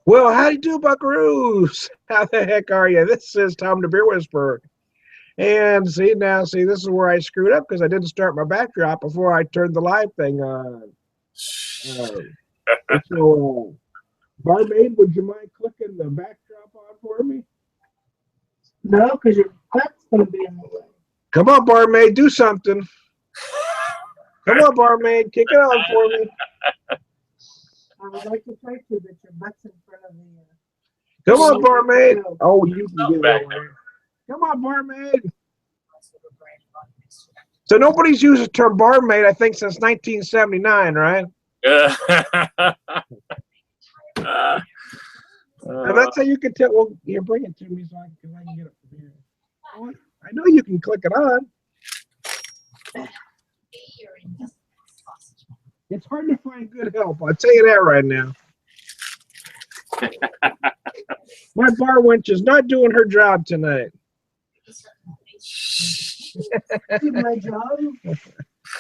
Well, how do you do, Buckaroos? How the heck are you? This is Tom the Beer Whisperer. And see, this is where I screwed up because I didn't start my backdrop before I turned the live thing on. Uh, so, barmaid, would you mind clicking the backdrop on for me? No, because your butt's going to be in the way. Come on, barmaid, do something. Come on, barmaid, kick it on for me. I would like to try to, but your butt's in front of the. Come on, barmaid. Oh, you can Something get back it. Come on, barmaid. So nobody's used the term barmaid, I think, since 1979, right? And that's how you can tell. Well, you bring it to me so I can get it from here. Oh, I know you can click it on. It's hard to find good help. I'll tell you that right now. My bar wench is not doing her job tonight. Do my job.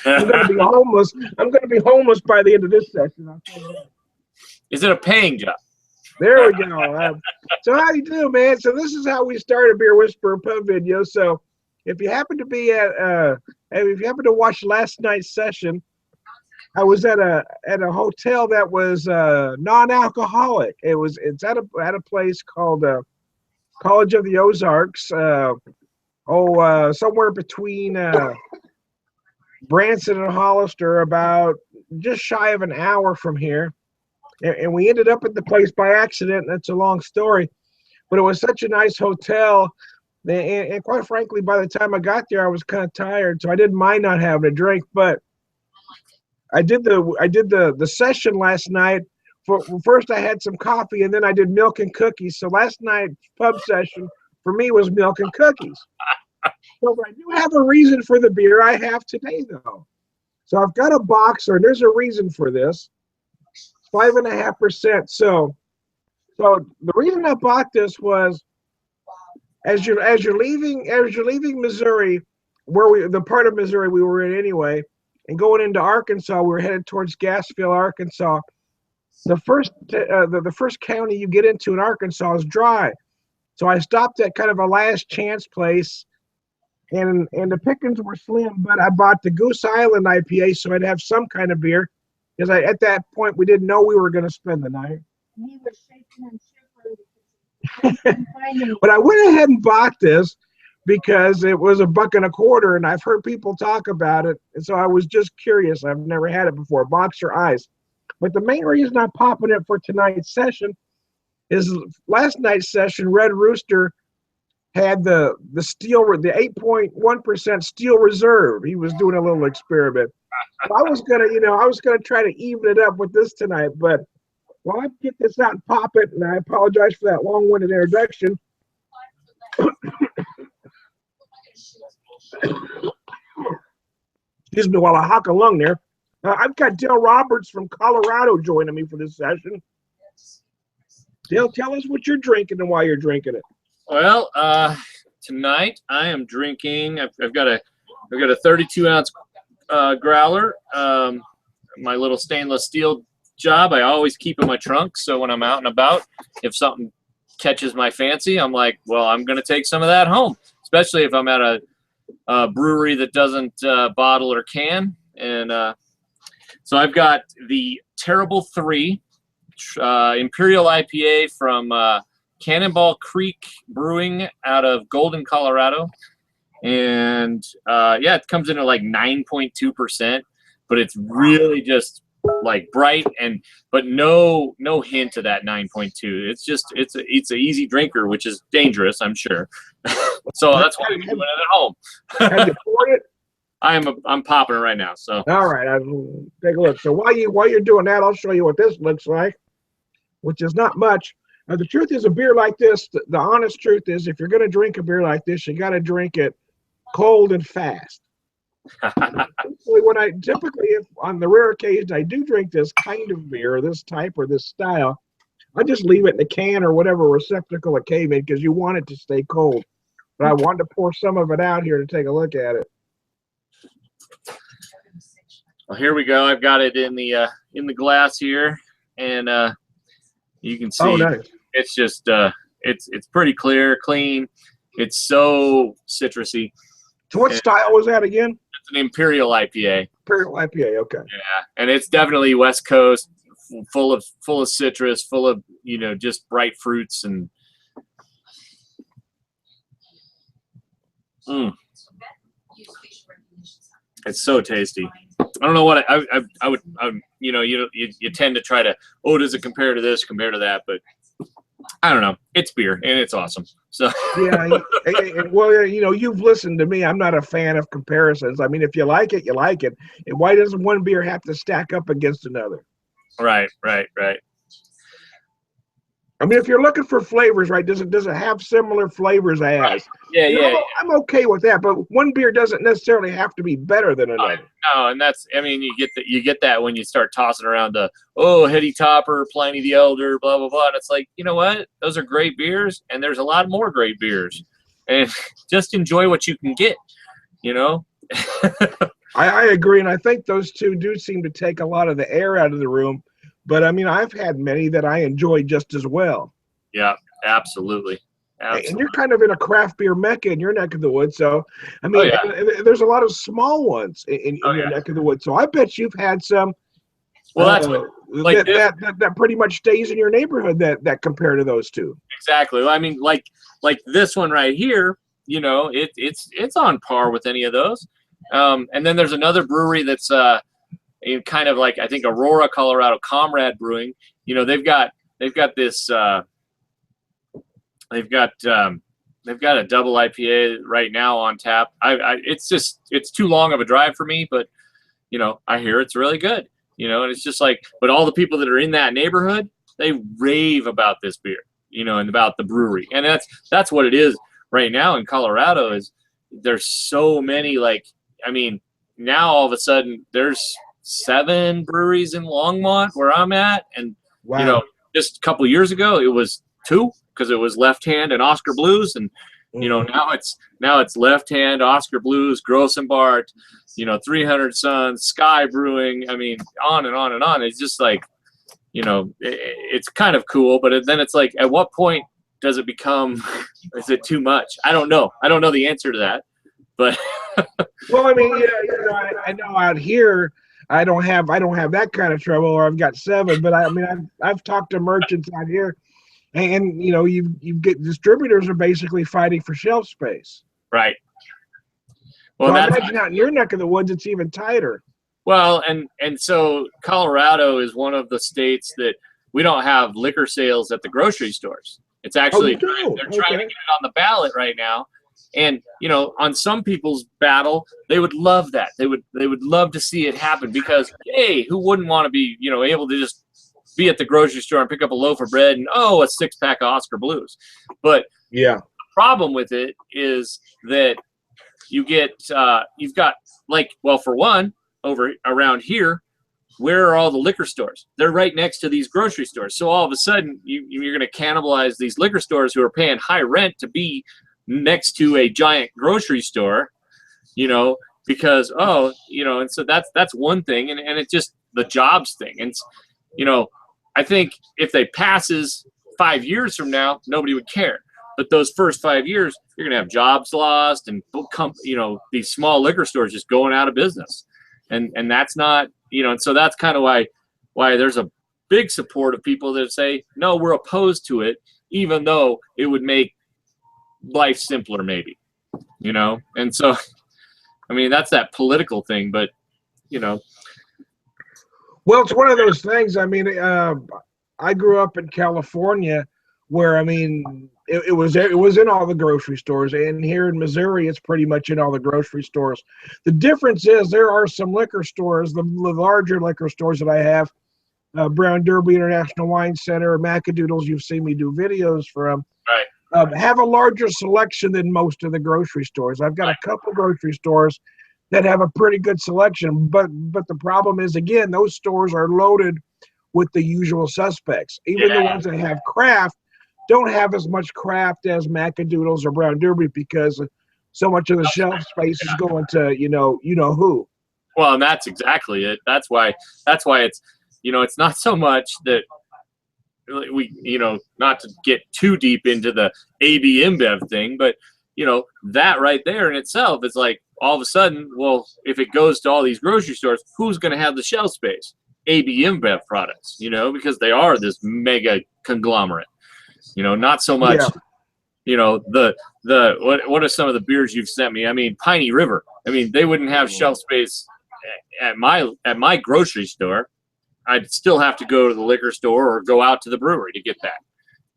I'm going to be homeless. I'm going to be homeless by the end of this session. I'll tell you that. Is it a paying job? There we go. So how you do, man? So this is how we start a Beer Whisperer pub video. So if you happen to be if you happen to watch last night's session, I was at a hotel that was non-alcoholic. It's at a place called College of the Ozarks. Somewhere between Branson and Hollister, about just shy of an hour from here. And we ended up at the place by accident. That's a long story, but it was such a nice hotel. And quite frankly, by the time I got there, I was kind of tired, so I didn't mind not having a drink. But I did the session last night. First, I had some coffee, and then I did milk and cookies. So last night's pub session for me was milk and cookies. So I do have a reason for the beer I have today, though. So I've got a boxer, and there's a reason for this. 5.5%. So the reason I bought this was as you're leaving Missouri, the part of Missouri we were in anyway, and going into Arkansas, we were headed towards Gassville, Arkansas. The first county you get into in Arkansas is dry. So I stopped at kind of a last chance place, and the pickings were slim, but I bought the Goose Island IPA so I'd have some kind of beer. Because at that point, we didn't know we were going to spend the night. He was shaking and shivering. But I went ahead and bought this because it was $1.25, and I've heard people talk about it. And so I was just curious. I've never had it before. Boxer Ice. But the main reason I'm popping it for tonight's session is last night's session, Red Rooster had the 8.1% Steel Reserve. He was doing a little experiment. I was gonna try to even it up with this tonight, but while I get this out and pop it, and I apologize for that long-winded introduction. Excuse me while I hock a lung there. I've got Dale Roberts from Colorado joining me for this session. Dale, tell us what you're drinking and why you're drinking it. Well, tonight I am drinking. I've got a 32-ounce growler. My little stainless steel job. I always keep in my trunk, so when I'm out and about, if something catches my fancy, I'm like, well, I'm gonna take some of that home. Especially if I'm at a brewery that doesn't bottle or can. And so I've got the Terrible 3 Imperial IPA from Cannonball Creek Brewing out of Golden, Colorado. And yeah, it comes in at like 9.2%, but it's really just like bright but no hint of that 9.2. It's just it's an easy drinker, which is dangerous, I'm sure. So that's why I'm doing it at home. Have you poured it? I'm popping it right now. So all right, I'll take a look. So while you're doing that, I'll show you what this looks like, which is not much. The truth is, a beer like this, the honest truth is, if you're going to drink a beer like this, you got to drink it cold and fast. Typically, if on the rare occasion I do drink this kind of beer, this type or this style, I just leave it in a can or whatever receptacle it came in because you want it to stay cold. But I wanted to pour some of it out here to take a look at it. Well, here we go. I've got it in the glass here, and You can see Oh, nice. it's just it's pretty clear, clean. It's so citrusy. So what Yeah. style was that again? It's an Imperial IPA. Imperial IPA. Okay. Yeah, and it's definitely West Coast, full of citrus, full of just bright fruits and. It's so tasty. I don't know what I would you tend to try to, does it compare to this, compare to that, but I don't know. It's beer and it's awesome. So Yeah. Well, you've listened to me. I'm not a fan of comparisons. I mean, if you like it, you like it. And why doesn't one beer have to stack up against another? Right. I mean, if you're looking for flavors, right? Does it have similar flavors as? Right. Yeah. I'm okay with that, but one beer doesn't necessarily have to be better than another. No, and that's, I mean, you get that when you start tossing around Heady Topper, Pliny the Elder, blah blah blah. And it's like, you know what? Those are great beers, and there's a lot more great beers, and just enjoy what you can get. I agree, and I think those two do seem to take a lot of the air out of the room. But I mean, I've had many that I enjoy just as well. Yeah, absolutely. And you're kind of in a craft beer mecca in your neck of the woods. So, I mean, there's a lot of small ones in your neck of the woods. So I bet you've had some. Well, that's that pretty much stays in your neighborhood that compare to those two. Exactly. I mean, like this one right here. It's on par with any of those. And then there's another brewery that's kind of like, I think, Aurora, Colorado, Comrade Brewing. They've got this. They've got a double IPA right now on tap. It's too long of a drive for me, but I hear it's really good. And it's just like, but all the people that are in that neighborhood, they rave about this beer, and about the brewery, and that's what it is right now in Colorado. Is there's so many, now all of a sudden there's 7 breweries in Longmont where I'm at, and wow. Just a couple years ago it was 2 because it was Left Hand and Oscar Blues, and now it's Left Hand, Oscar Blues, Grossenbart, 300 Suns, Sky Brewing. I mean, on and on and on. It's just like, it's kind of cool, but then it's like, at what point does it become? Is it too much? I don't know. I don't know the answer to that, but. Well, I mean, I know out here. I don't have that kind of trouble, or I've got 7. But I mean, I've talked to merchants out here, and you get distributors are basically fighting for shelf space. Right. Well, so I imagine out in your neck of the woods, it's even tighter. Well, and so Colorado is one of the states that we don't have liquor sales at the grocery stores. It's actually they're trying to get it on the ballot right now. And on some people's battle, they would love that. They would love to see it happen, because hey, who wouldn't want to be able to just be at the grocery store and pick up a loaf of bread and a 6-pack of Oscar Blues? But yeah, the problem with it is that you've got for one, over around here, where are all the liquor stores? They're right next to these grocery stores. So all of a sudden you're going to cannibalize these liquor stores who are paying high rent to be next to a giant grocery store, because and so that's one thing, and it's just the jobs thing. And I think if they passes 5 years from now, nobody would care. But those first 5 years, you're gonna have jobs lost, and these small liquor stores just going out of business, and that's not, and so that's kind of why there's a big support of people that say, no, we're opposed to it, even though it would make life simpler, maybe, and so I mean, that's that political thing, but well, it's one of those things. I mean, I grew up in California, where I mean, it was in all the grocery stores, and here in Missouri, it's pretty much in all the grocery stores. The difference is there are some liquor stores, the larger liquor stores that I have, Brown Derby International Wine Center, Macadoodles, you've seen me do videos from. Right. Have a larger selection than most of the grocery stores. I've got a couple grocery stores that have a pretty good selection, but the problem is, again, those stores are loaded with the usual suspects. Even the ones that have craft don't have as much craft as Macadoodles or Brown Derby, because so much of the shelf space is going to who. Well, and that's exactly it. That's why it's it's not so much that we, not to get too deep into the AB InBev thing, but that right there in itself is like all of a sudden, well, if it goes to all these grocery stores, who's going to have the shelf space? AB InBev products, because they are this mega conglomerate. Not so much. Yeah. What are some of the beers you've sent me? I mean, Piney River. I mean, they wouldn't have shelf space at my grocery store. I'd still have to go to the liquor store or go out to the brewery to get that.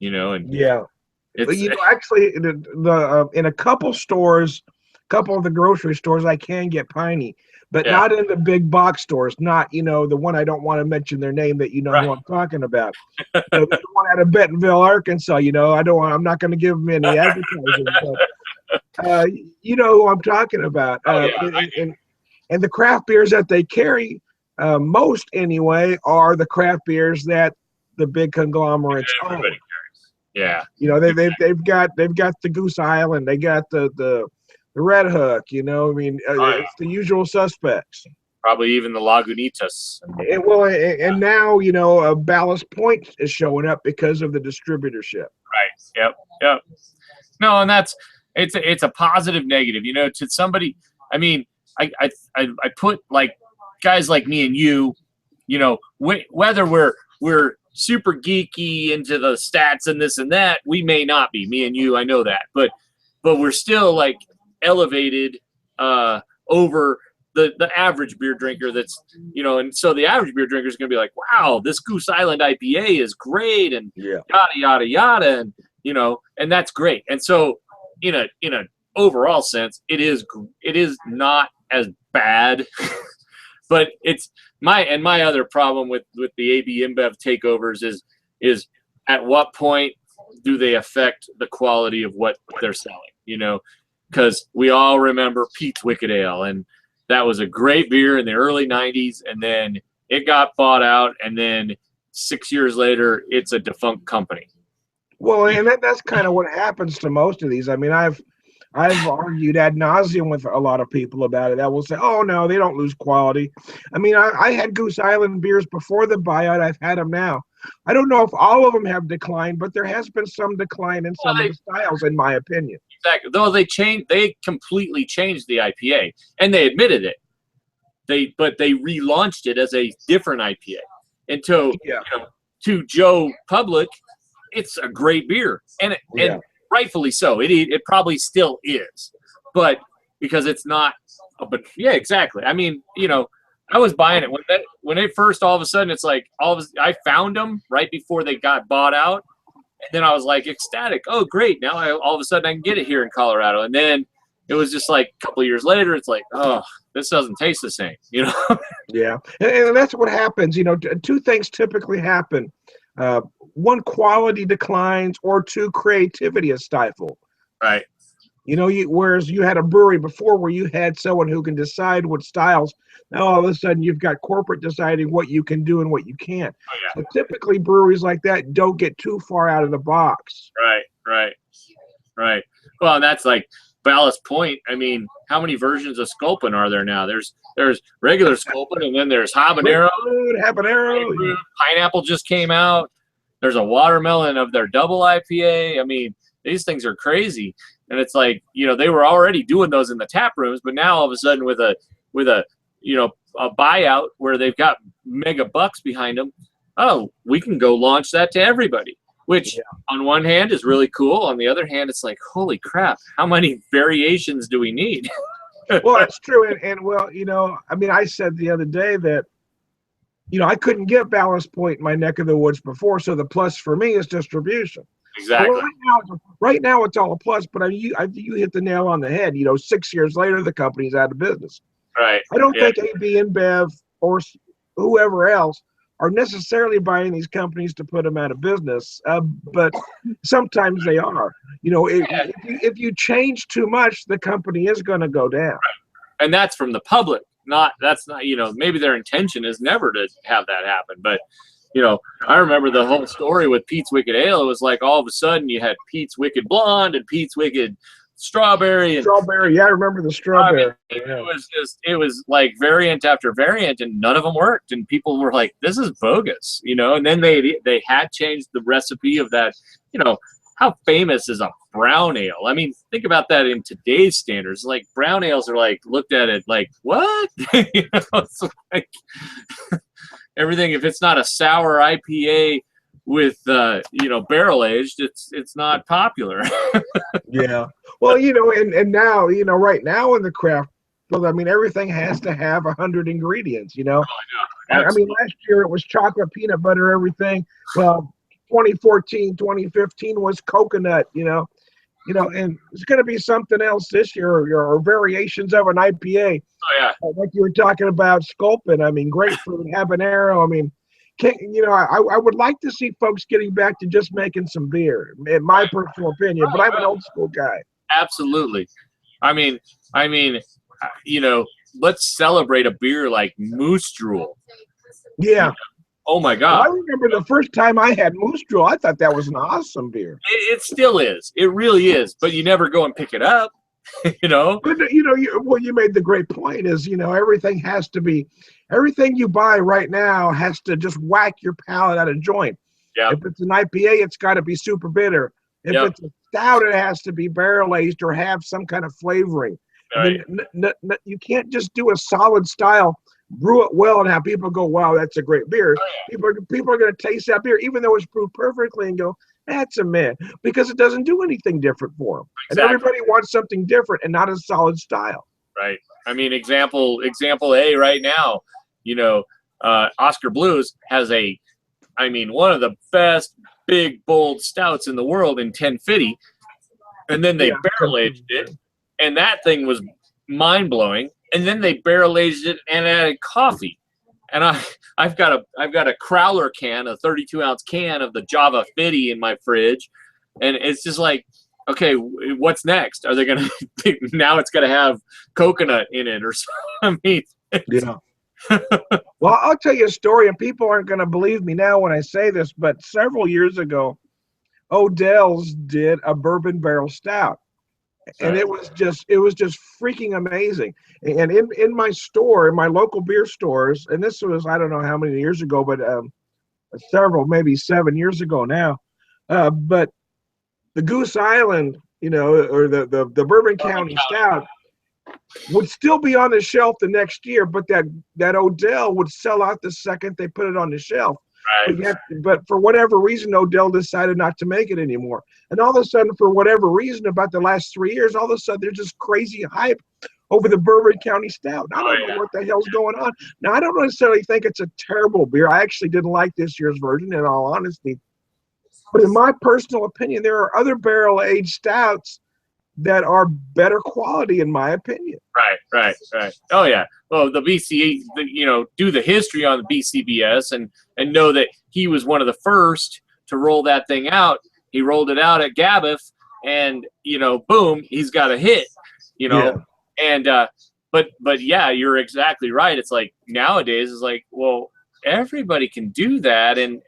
And Yeah. it's Actually, the in a couple stores, couple of the grocery stores, I can get Piney, but not in the big box stores. Not the one I don't want to mention their name that Right. who I'm talking about. The one out of Bentonville, Arkansas. I'm not going to give them any advertising, but you know who I'm talking about. And the craft beers that they carry, most anyway, are the craft beers that the big conglomerates own. everybody carries. Yeah. They've got the Goose Island, they got the Red Hook, it's the usual suspects. Probably even the Lagunitas. And now Ballast Point is showing up because of the distributorship. Right. Yep. No, and it's a positive negative, to somebody. I mean, I put like guys like me and you, whether we're super geeky into the stats and this and that, we may not be, me and you, I know that, but we're still like elevated over the average beer drinker that's, and so the average beer drinker is going to be like, wow, this Goose Island IPA is great, and yada yada, and and that's great. And so in a overall sense, it is not as bad. But it's my other problem with the AB InBev takeovers is at what point do they affect the quality of what they're selling? Because we all remember Pete's Wicked Ale, and that was a great beer in the early 90s, and then it got bought out, and then 6 years later, it's a defunct company. Well, and that's kind of what happens to most of these. I mean, I've argued ad nauseum with a lot of people about it. That will say, "Oh no, they don't lose quality." I mean, I had Goose Island beers before the buyout. I've had them now. I don't know if all of them have declined, but there has been some decline in some of the styles, in my opinion. Exactly. Though they completely changed the IPA, and they admitted it. But they relaunched it as a different IPA, and to Joe Public, it's a great beer, and rightfully so. It probably still is, but because it's not. But yeah, exactly. I mean, I was buying it when it first all of a sudden it's like I found them right before they got bought out, and then I was like ecstatic. Oh, great! Now all of a sudden I can get it here in Colorado, and then it was just like a couple of years later, it's like, oh, this doesn't taste the same, Yeah, and that's what happens. Two things typically happen. One, quality declines, or two, creativity is stifled. Right. Whereas you had a brewery before where you had someone who can decide what styles. Now all of a sudden you've got corporate deciding what you can do and what you can't. Oh, yeah. So typically breweries like that don't get too far out of the box. Right. Well, and that's like Ballast Point. I mean, how many versions of Sculpin are there now? There's regular Sculpin, and then there's habanero. Habanero. Pineapple just came out. There's a watermelon of their double IPA. I mean, these things are crazy. And it's like, they were already doing those in the tap rooms, but now all of a sudden with a buyout where they've got mega bucks behind them, oh, we can go launch that to everybody, which on one hand is really cool. On the other hand, it's like, holy crap, how many variations do we need? Well, that's true. And well, I mean, I said the other day that, I couldn't get Ballast Point in my neck of the woods before. So the plus for me is distribution. Exactly. Well, right now it's all a plus, but you hit the nail on the head. 6 years later, the company's out of business. Right. I don't think AB InBev or whoever else are necessarily buying these companies to put them out of business, but sometimes they are. If you change too much, the company is going to go down. Right. And that's from the public. That's not, maybe their intention is never to have that happen, but I remember the whole story with Pete's Wicked Ale. It was like all of a sudden you had Pete's Wicked Blonde and Pete's Wicked strawberry and Strawberry. Yeah, I remember the strawberry. Yeah. it was like variant after variant, and none of them worked. And people were like, "This is bogus," you know. And then they had changed the recipe of that. You know, how famous is a brown ale? I mean, think about that in today's standards. Like brown ales are like looked at it like what? You know, it's like everything. If it's not a sour IPA with you know, barrel aged, it's not popular. Yeah. Well, you know, and now, you know, right now in the craft, well, I mean, everything has to have 100 ingredients, you know. I mean, last year it was chocolate, peanut butter, everything. Well, 2014, 2015 was coconut, you know, and it's going to be something else this year, or variations of an IPA. Oh yeah. Like you were talking about Sculpin. I mean, grapefruit, habanero. I mean, you know, I would like to see folks getting back to just making some beer, in my personal opinion. But I'm an old school guy. Absolutely. I mean, you know, let's celebrate a beer like Moose Drool. Yeah. Oh my Well, God. I remember the first time I had Moose Drool, I thought that was an awesome beer. It still is. It really is. But you never go and pick it up. You know. But you know, you made the great point is, you know, everything you buy right now has to just whack your palate out of joint. Yeah. If it's an IPA, it's got to be super bitter. If Yep. it's a stout, it has to be barrel aged or have some kind of flavoring. Right. I mean, you can't just do a solid style, brew it well, and have people go, "Wow, that's a great beer." Oh, People are going to taste that beer, even though it's brewed perfectly, and go, "That's a man," because it doesn't do anything different for them. Exactly. And everybody wants something different and not a solid style. Right. I mean, example A right now, you know, Oscar Blues has one of the best big, bold stouts in the world in 1050. And then they barrel aged it, and that thing was mind blowing. And then they barrel aged it and added coffee. And I've got a Crowler can, a 32-ounce can of the Java Fitty in my fridge, and it's just like, okay, what's next? Are they gonna now it's gonna have coconut in it or something? I mean, Yeah. Well, I'll tell you a story, and people aren't going to believe me now when I say this, but several years ago, Odell's did a bourbon barrel stout, and it was just freaking amazing. And in my store, in my local beer stores, and this was, I don't know how many years ago, but several, maybe 7 years ago now, but the Goose Island, you know, or the Bourbon County Stout would still be on the shelf the next year, but that Odell would sell out the second they put it on the shelf. right. But for whatever reason, Odell decided not to make it anymore. And all of a sudden, for whatever reason, about the last 3 years, all of a sudden there's just crazy hype over the Bourbon County Stout. I don't know what the hell's going on. Now, I don't necessarily think it's a terrible beer. I actually didn't like this year's version, in all honesty. But in my personal opinion, there are other barrel-aged stouts that are better quality, in my opinion. Right. Oh yeah. Well, the BC, you know, do the history on the BCBS and know that he was one of the first to roll that thing out. He rolled it out at Gabbeth, and you know, boom, he's got a hit. You know, and but yeah, you're exactly right. It's like nowadays, it's like, well, everybody can do that, and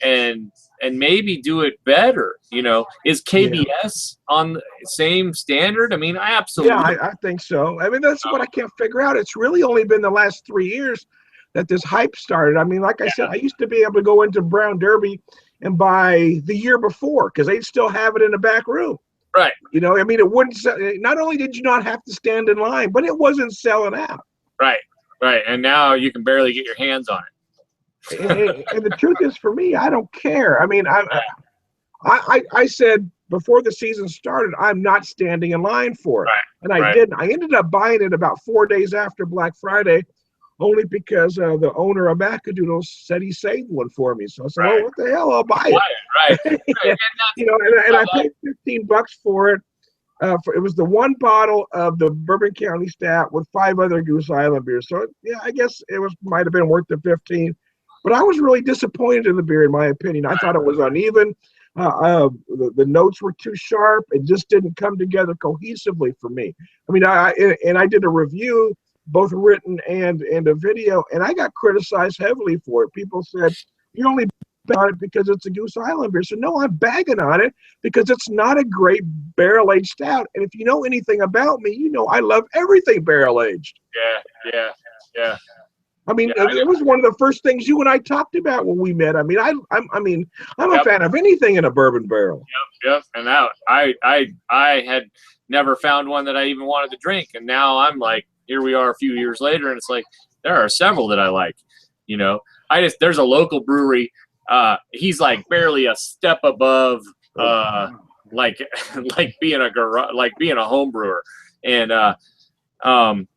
maybe do it better. You know, is KBS on the same standard? I mean, absolutely. Yeah, I think so. I mean, that's what I can't figure out. It's really only been the last 3 years that this hype started. I mean, like I said, I used to be able to go into Brown Derby and buy the year before because they'd still have it in the back room. Right. You know, I mean, it wouldn't. Not only did you not have to stand in line, but it wasn't selling out. Right. And now you can barely get your hands on it. And the truth is, for me, I don't care. I mean, I said before the season started, I'm not standing in line for it. And I didn't. I ended up buying it about 4 days after Black Friday, only because the owner of Macadoodles said he saved one for me. So I said, oh, what the hell, I'll buy it. Right. You know, and I paid $15 for it. It was the one bottle of the Bourbon County Stout with 5 other Goose Island beers. So yeah, I guess it might have been worth the 15. But I was really disappointed in the beer, in my opinion. I thought it was uneven. The notes were too sharp. It just didn't come together cohesively for me. I mean, I did a review, both written and a video, and I got criticized heavily for it. People said, you're only about it because it's a Goose Island beer. So no, I'm bagging on it because it's not a great barrel-aged stout. And if you know anything about me, you know I love everything barrel-aged. Yeah. I mean, Yeah, it was one of the first things you and I talked about when we met. I mean, I'm a Yep. fan of anything in a bourbon barrel. Yep. And now I had never found one that I even wanted to drink, and now I'm like, here we are a few years later, and it's like there are several that I like. You know, there's a local brewery. He's like barely a step above, like being a home brewer, and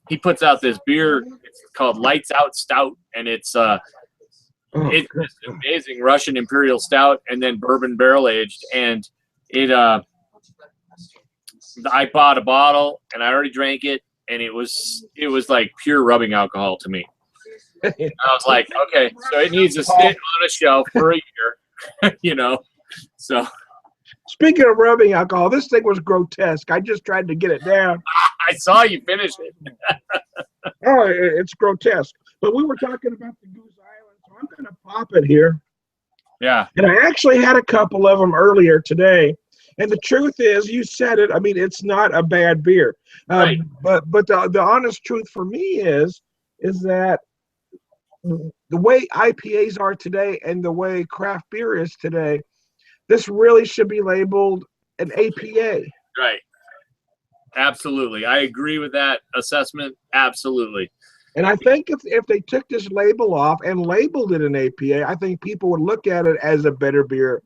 he puts out this beer. It's called Lights Out Stout, and it's it's just amazing Russian Imperial Stout, and then bourbon barrel aged. And it I bought a bottle, and I already drank it, and it was like pure rubbing alcohol to me. I was like, okay, so it needs to sit on a shelf for a year, you know. So Speaking of rubbing alcohol, this thing was grotesque. I just tried to get it down. I saw you finish it. Oh, it's grotesque. But we were talking about the Goose Island, so I'm going to pop it here. Yeah. And I actually had a couple of them earlier today. And the truth is, you said it. I mean, it's not a bad beer. Right. But the honest truth for me is that the way IPAs are today and the way craft beer is today, this really should be labeled an APA. Right. Absolutely. I agree with that assessment. Absolutely. And I think if they took this label off and labeled it an APA, I think people would look at it as a better beer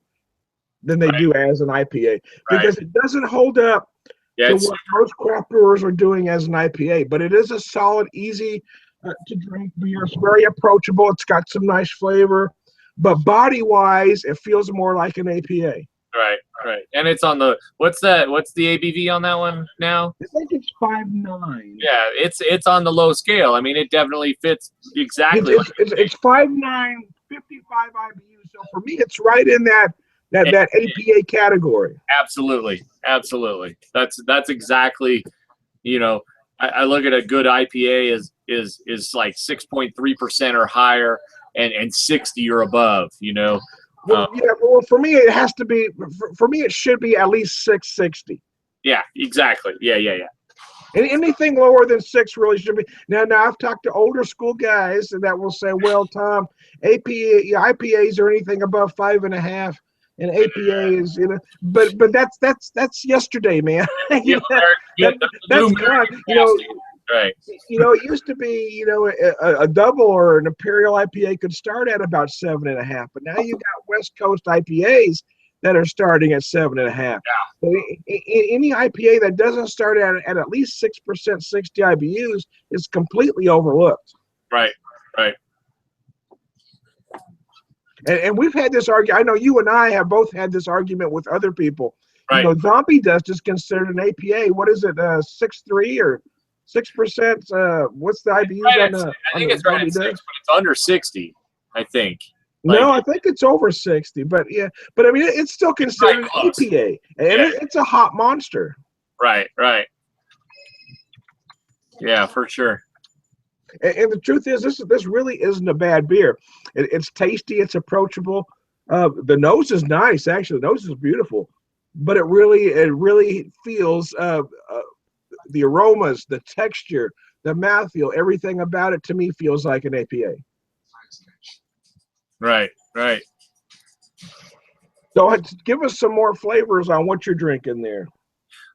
than they do as an IPA, because it doesn't hold up to what most craft brewers are doing as an IPA. But it is a solid, easy to drink beer. It's very approachable. It's got some nice flavor, but body-wise, it feels more like an APA. Right. And it's on the what's the ABV on that one now? I think it's 5.9. Yeah, it's on the low scale. I mean, it definitely fits exactly. It's 5.9, 55 IBU. So for me, it's right in that APA category. Absolutely. That's exactly. You know, I look at a good IPA is like 6.3% or higher, and 60 or above. You know. Well, for me, it has to be. For me, it should be at least 660. Yeah, exactly. Yeah. And anything lower than 6 really should be. Now, I've talked to older school guys that will say, "Well, Tom, IPAs are anything above 5.5, and APA is, you know." But that's yesterday, man. That's gone. You know. Right. You know, it used to be, you know, a double or an Imperial IPA could start at about 7.5, but now you got West Coast IPAs that are starting at 7.5. Yeah. So any IPA that doesn't start at least 6%, 60 IBUs is completely overlooked. Right. And we've had this argument. I know you and I have both had this argument with other people. Right. You know, Zombie Dust is considered an APA. What is it, 6.3 or 6%? What's the IBUs I think it's right at 6, but it's under 60, I think. No, I think it's over 60, but yeah. But I mean, it's still considered an APA, and it's a hot monster. Right. Yeah, for sure. And the truth is, this really isn't a bad beer. It's tasty, it's approachable. The nose is nice, actually. The nose is beautiful, but it really feels the aromas, the texture, the mouthfeel, everything about it to me feels like an APA. Right. So give us some more flavors on what you're drinking there.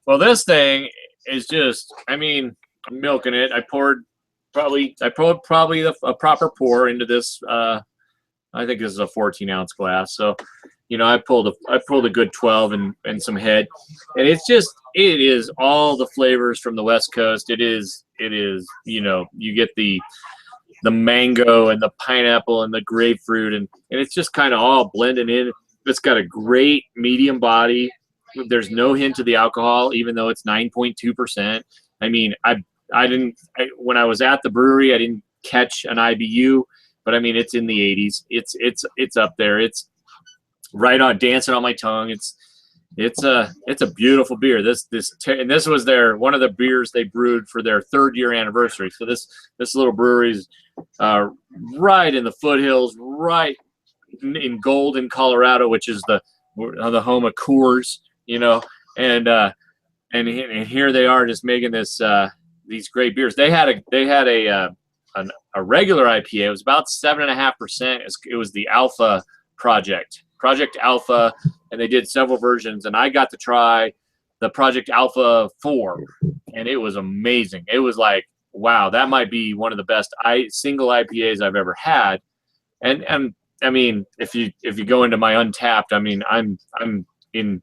Well, this thing is just, I mean, I'm milking it. I poured probably a proper pour into this. I think this is a 14-ounce glass. So, you know, I pulled a good 12 and some head, and it is all the flavors from the West Coast. It is, you know, you get the mango and the pineapple and the grapefruit, and it's just kind of all blending in. It's got a great medium body. There's no hint of the alcohol, even though it's 9.2%. I mean, when I was at the brewery, I didn't catch an IBU, but I mean, it's in the 80s. It's up there. It's right on, dancing on my tongue. It's a beautiful beer. This was one of the beers they brewed for their 3rd year anniversary. So this little brewery's right in the foothills, right in Golden, Colorado, which is the home of Coors, you know, and here they are just making this these great beers. They had a regular IPA. It was about 7.5%. It was the Alpha Project Alpha, and they did several versions, and I got to try the Project Alpha 4, and it was amazing. It was like, wow, that might be one of the best single IPAs I've ever had. And I mean, if you go into my Untapped, I mean, I'm in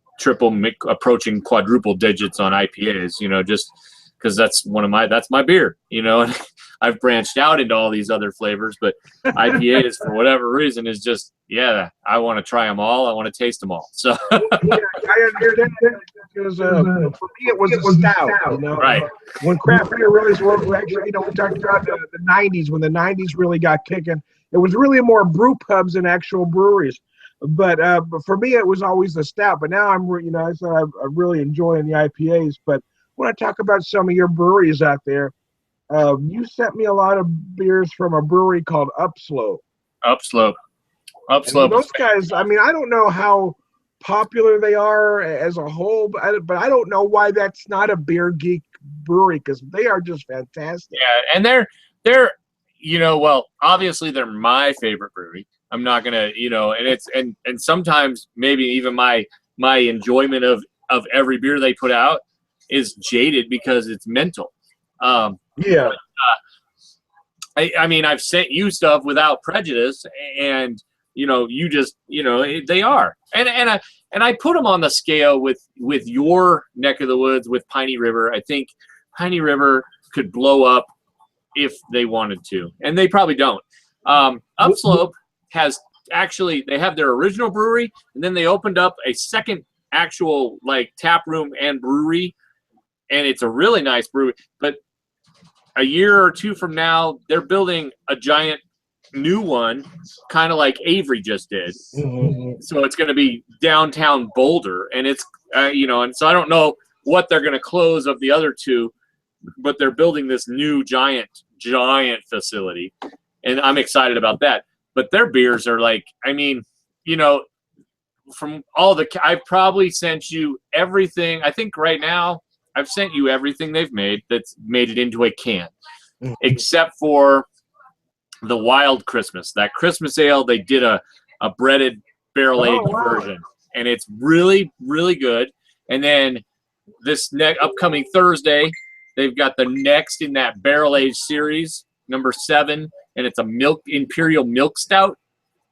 approaching quadruple digits on IPAs, you know, just because that's my beer, you know. And I've branched out into all these other flavors, but IPAs for whatever reason is just, yeah, I want to try them all. I want to taste them all. So Yeah, I understand that because for me it was a stout, you know. Right. When craft beer really actually, you know, we talked about the 90s, when the 90s really got kicking. It was really more brew pubs than actual breweries. But for me, it was always the stout. But now I'm really enjoying the IPAs. But when I talk about some of your breweries out there, you sent me a lot of beers from a brewery called Upslope. Upslope. And those guys, I mean, I don't know how popular they are as a whole, but I don't know why that's not a Beer Geek brewery, because they are just fantastic. Yeah, and they're you know, well, obviously they're my favorite brewery. I'm not gonna, you know, and it's and sometimes maybe even my enjoyment of every beer they put out is jaded because it's mental. Yeah. I mean, I've sent you stuff without prejudice, and you know, you just, you know, they are, and I put them on the scale with your neck of the woods with Piney River. I think Piney River could blow up if they wanted to, and they probably don't. Upslope they have their original brewery, and then they opened up a second actual like tap room and brewery, and it's a really nice brewery. But a year or two from now, they're building a giant new one, kind of like Avery just did. Mm-hmm. So it's going to be downtown Boulder, and it's you know, and so I don't know what they're going to close of the other two, but they're building this new giant facility, and I'm excited about that. But their beers are like, I mean, you know, from all I've probably sent you everything. I think right now I've sent you everything they've made that's made it into a can, except for the Wild Christmas. That Christmas ale, they did a breaded barrel-aged version, and it's really, really good. And then this upcoming Thursday, they've got the next in that barrel-aged series, number 7, and it's a imperial milk stout.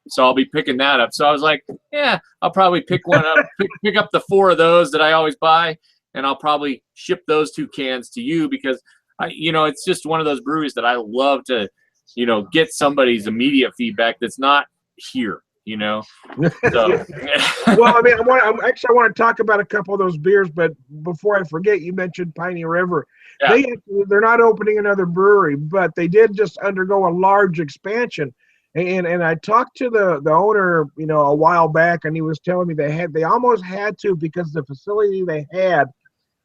So I'll be picking that up. So I was like, yeah, I'll probably pick one up, pick up the 4 of those that I always buy, and I'll probably ship those 2 cans to you, because you know, it's just one of those breweries that I love to, you know, get somebody's immediate feedback that's not here, you know. So. Well, I mean, I want to talk about a couple of those beers, but before I forget, you mentioned Piney River. Yeah. They're not opening another brewery, but they did just undergo a large expansion. And I talked to the owner, you know, a while back, and he was telling me they almost had to, because the facility they had,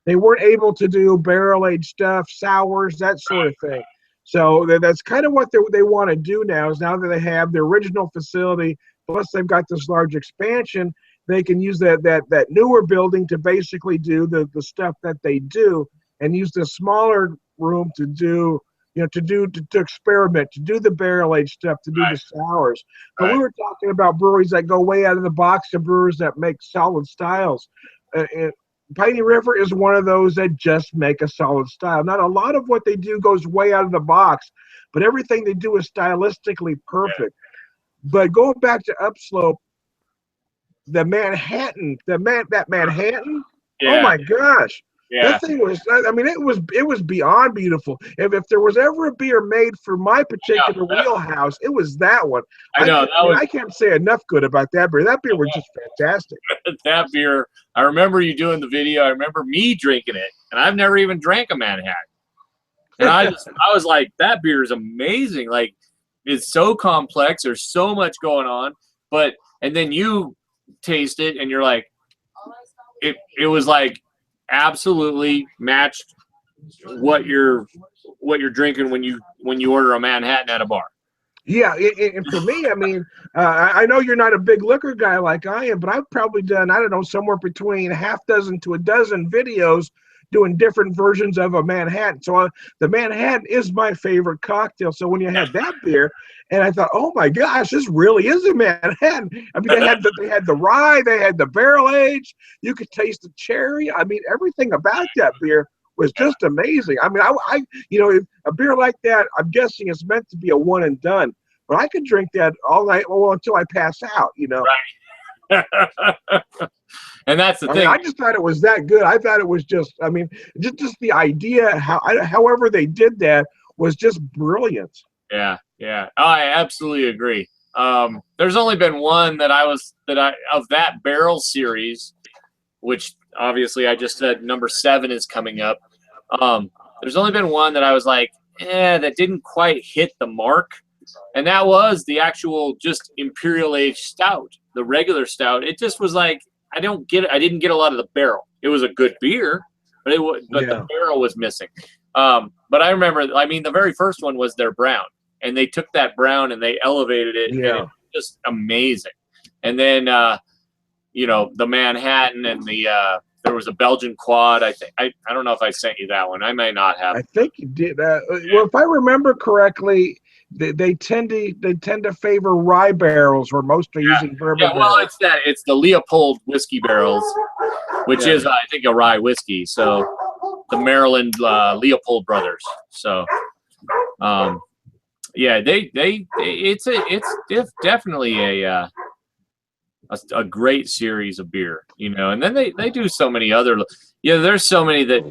they weren't able to do barrel-aged stuff, sours, that sort of thing. So that's kind of what they want to do now, is now that they have the original facility, plus they've got this large expansion, they can use that newer building to basically do the stuff that they do, and use the smaller room to do, you know, to experiment, to do the barrel-aged stuff, to do the sours. But we were talking about breweries that go way out of the box to brewers that make solid styles. And Piney River is one of those that just make a solid style. Not a lot of what they do goes way out of the box, but everything they do is stylistically perfect. Yeah. But going back to Upslope, that Manhattan, yeah. Oh my gosh. Yeah. That thing was, I mean, it was beyond beautiful. If there was ever a beer made for my particular wheelhouse, it was that one. I can't say enough good about that beer. That beer was just fantastic. That beer, I remember you doing the video. I remember me drinking it, and I've never even drank a Manhattan. And I was like, that beer is amazing. Like, it's so complex. There's so much going on. And then you taste it, and you're like, it was like, absolutely matched what you're drinking when you order a Manhattan at a bar. Yeah, and for me, I mean, I know you're not a big liquor guy like I am, but I've probably done, I don't know, somewhere between half dozen to a dozen videos doing different versions of a Manhattan. So the Manhattan is my favorite cocktail. So when you had that beer, and I thought, oh my gosh, this really is a Manhattan. I mean, they had the rye, they had the barrel age. You could taste the cherry. I mean, everything about that beer was just amazing. I mean, you know, a beer like that, I'm guessing is meant to be a one and done. But I could drink that all night, well, until I pass out. You know. Right. And that's the I thing. mean, I just thought it was that good. I thought it was just, I mean, just the idea, however they did that was just brilliant. Yeah, yeah. I absolutely agree. There's only been one that of that barrel series, which obviously I just said number 7 is coming up. There's only been one that I was like, that didn't quite hit the mark. And that was the actual just imperial age stout, the regular stout. It just was like, I didn't get a lot of the barrel. It was a good beer, but the barrel was missing. But I remember, I mean, the very first one was their brown, and they took that brown and they elevated it. Yeah. And it was just amazing. And then, you know, the Manhattan and there was a Belgian quad. I think, I don't know if I sent you that one. I may not have. I think you did. Well, if I remember correctly, they tend to favor rye barrels, where most are using bourbon Yeah, well, barrels. it's the Leopold whiskey barrels, which is I think a rye whiskey. So the Maryland Leopold brothers. So yeah, it's definitely a great series of beer, you know. And then they do so many other, there's so many that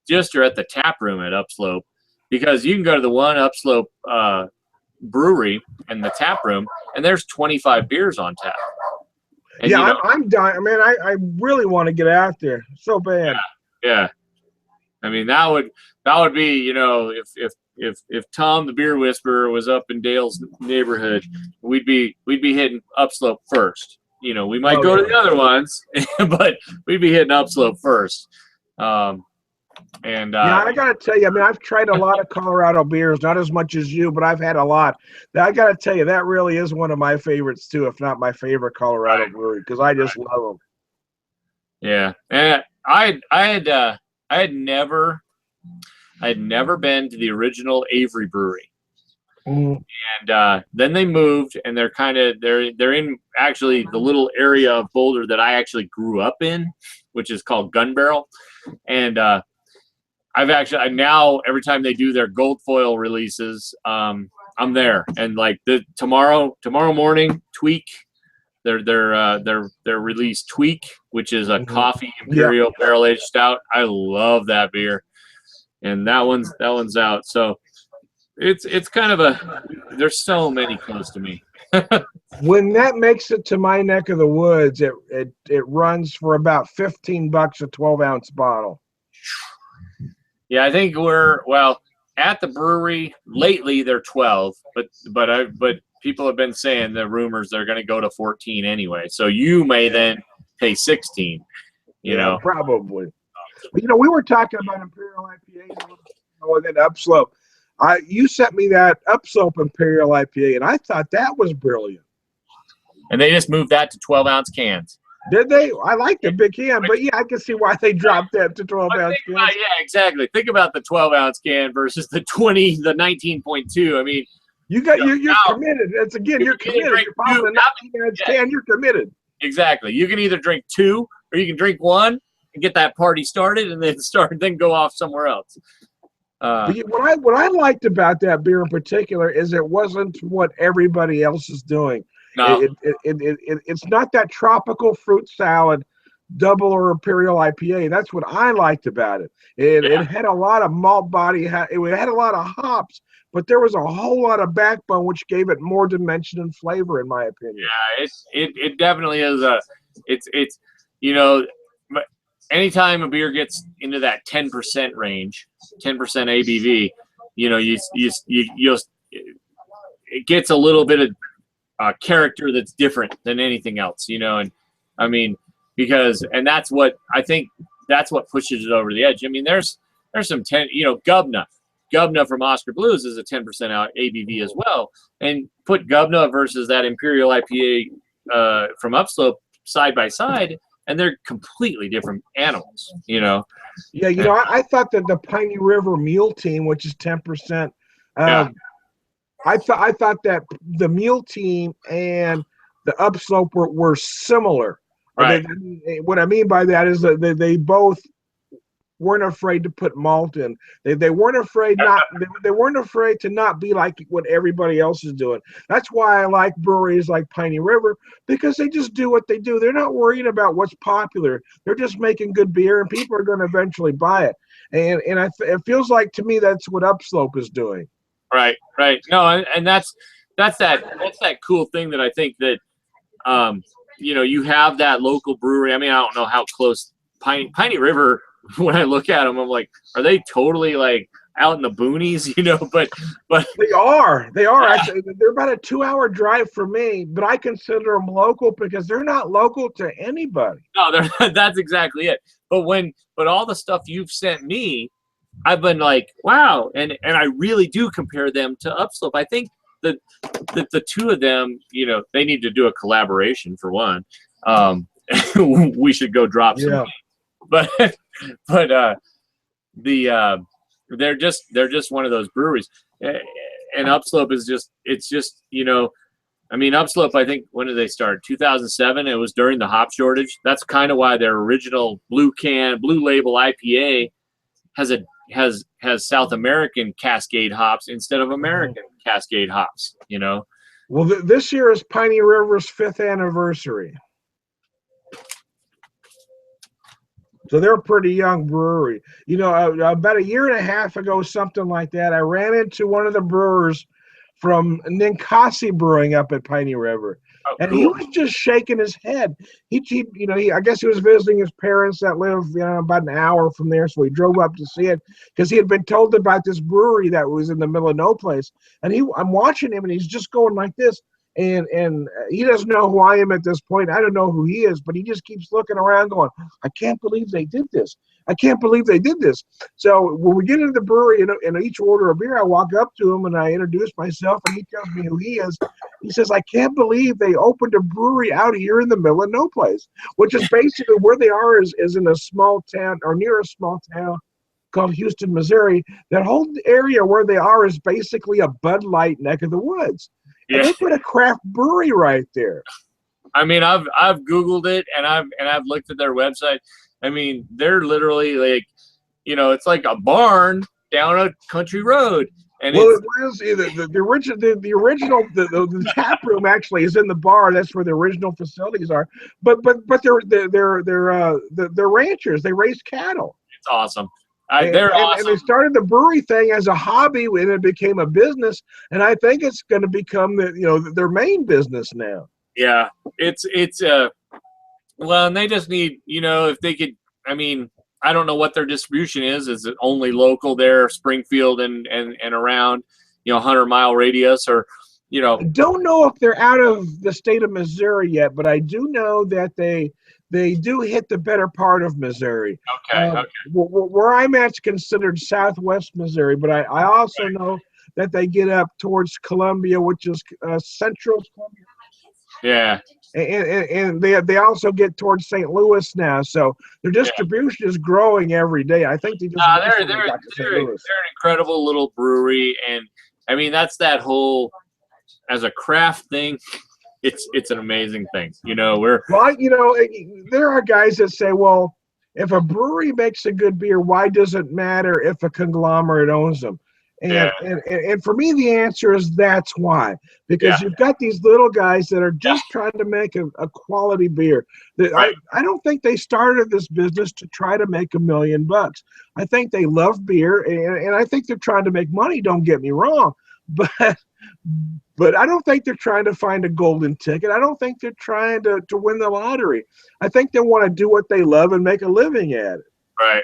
just are at the tap room at Upslope, because you can go to the one Upslope brewery and the tap room, and there's 25 beers on tap. And, yeah, you know, I'm dying, man. I really want to get out there so bad. yeah. I mean, that would be, you know, if Tom the Beer Whisperer was up in Dale's neighborhood, we'd be hitting Upslope first. You know, we might go to the other ones, but we'd be hitting Upslope first. Yeah, I gotta tell you, I mean, I've tried a lot of Colorado beers, not as much as you, but I've had a lot. I gotta tell you, that really is one of my favorites too, if not my favorite Colorado brewery, because I just love them. Yeah, and I had never been to the original Avery Brewery. Mm. And then they moved, and they're in actually the little area of Boulder that I actually grew up in, which is called Gun Barrel. And I now every time they do their gold foil releases, I'm there. And like tomorrow morning, Tweak, their release Tweak, which is a coffee imperial barrel aged stout. I love that beer, and that one's out. So it's kind of there's so many close to me. When that makes it to my neck of the woods, it runs for about $15 a 12-ounce bottle. Yeah, I think we're at the brewery lately. They're 12, but people have been saying the rumors they're going to go to 14 anyway. So you may then pay 16. You know, probably. But, you know, we were talking about Imperial IPA and then Upslope. You sent me that Upslope Imperial IPA, and I thought that was brilliant. And they just moved that to 12-ounce cans. Did they? I like the big can, but yeah, I can see why they dropped that to 12-ounce cans. Yeah, exactly. Think about the 12-ounce can versus the 19.2. I mean, you're committed. It's you're committed. You're popping a 19-ounce can. You're committed. Exactly. You can either drink 2 or you can drink 1 and get that party started, and then go off somewhere else. What I liked about that beer in particular is it wasn't what everybody else is doing. No. It's not that tropical fruit salad double or Imperial IPA. That's what I liked about it. It had a lot of malt body. It had a lot of hops, but there was a whole lot of backbone, which gave it more dimension and flavor, in my opinion. Yeah, it definitely is it's you know, anytime a beer gets into that 10% range, 10% ABV, you know, it gets a little bit of character that's different than anything else, you know. And I mean, that's what pushes it over the edge. I mean, there's some 10, you know, Gubna from Oscar Blues is a 10% out ABV as well, and put Gubna versus that Imperial IPA from Upslope side by side, and they're completely different animals, you know. Yeah, you know, I thought that the Piney River Mule Team, which is 10%, Yeah. I thought that the Mule Team and the Upslope were similar. Right. What I mean by that is that they both weren't afraid to put malt in. They weren't afraid they weren't afraid to not be like what everybody else is doing. That's why I like breweries like Piney River, because they just do what they do. They're not worried about what's popular. They're just making good beer, and people are going to eventually buy it. And it feels like to me that's what Upslope is doing. Right. No, and that's that cool thing that I think that you know, you have that local brewery. I mean, I don't know how close Piney River. When I look at them, I'm like, are they totally like out in the boonies, you know? But they are actually. They're about a 2-hour drive from me, but I consider them local because they're not local to anybody. No, that's exactly it. But all the stuff you've sent me, I've been like, wow, and I really do compare them to Upslope. I think that the two of them, you know, they need to do a collaboration for one. We should go drop some. Yeah. But they're just one of those breweries, and Upslope is just you know, I mean, Upslope, I think, when did they start? 2007. It was during the hop shortage. That's kind of why their original blue label IPA has South American Cascade hops instead of American Cascade hops, you know. Well, this year is Piney River's 5th anniversary. So they're a pretty young brewery. You know, about a year and a half ago, something like that, I ran into one of the brewers from Ninkasi Brewing up at Piney River. Oh, and cool. He was just shaking his head. I guess he was visiting his parents that live, about an hour from there. So he drove up to see it because he had been told about this brewery that was in the middle of no place. And I'm watching him, and he's just going like this. And he doesn't know who I am at this point. I don't know who he is, but he just keeps looking around going, I can't believe they did this. I can't believe they did this. So when we get into the brewery and each order a beer, I walk up to him and I introduce myself, and he tells me who he is. He says, I can't believe they opened a brewery out here in the middle of no place, which is basically where they are is in a small town or near a small town called Houston, Missouri. That whole area where they are is basically a Bud Light neck of the woods. Yeah. And they put a craft brewery right there. I mean, I've Googled it and I've looked at their website. I mean, they're literally like, you know, it's like a barn down a country road. And well, it was the original tap room actually is in the bar. That's where the original facilities are. But they're ranchers. They raise cattle. It's awesome. They're awesome. And they started the brewery thing as a hobby, and it became a business. And I think it's going to become their main business now. Yeah, it's well, and they just need, if they could. I mean, I don't know what their distribution is. Is it only local there, Springfield and around, 100-mile radius, or I don't know if they're out of the state of Missouri yet, but I do know that they do hit the better part of Missouri. Okay. Where I'm at is considered southwest Missouri, but I also know that they get up towards Columbia, which is central Columbia. Yeah. And they also get towards St. Louis now, so their distribution is growing every day. I think they just they're an incredible little brewery, and I mean that's that whole as a craft thing. It's an amazing thing, there are guys that say, well, if a brewery makes a good beer, why does it matter if a conglomerate owns them? And for me, the answer is that's why. Because you've got these little guys that are just trying to make a quality beer. I don't think they started this business to try to make $1 million. I think they love beer, and I think they're trying to make money, don't get me wrong. But I don't think they're trying to find a golden ticket. I don't think they're trying to win the lottery. I think they want to do what they love and make a living at it.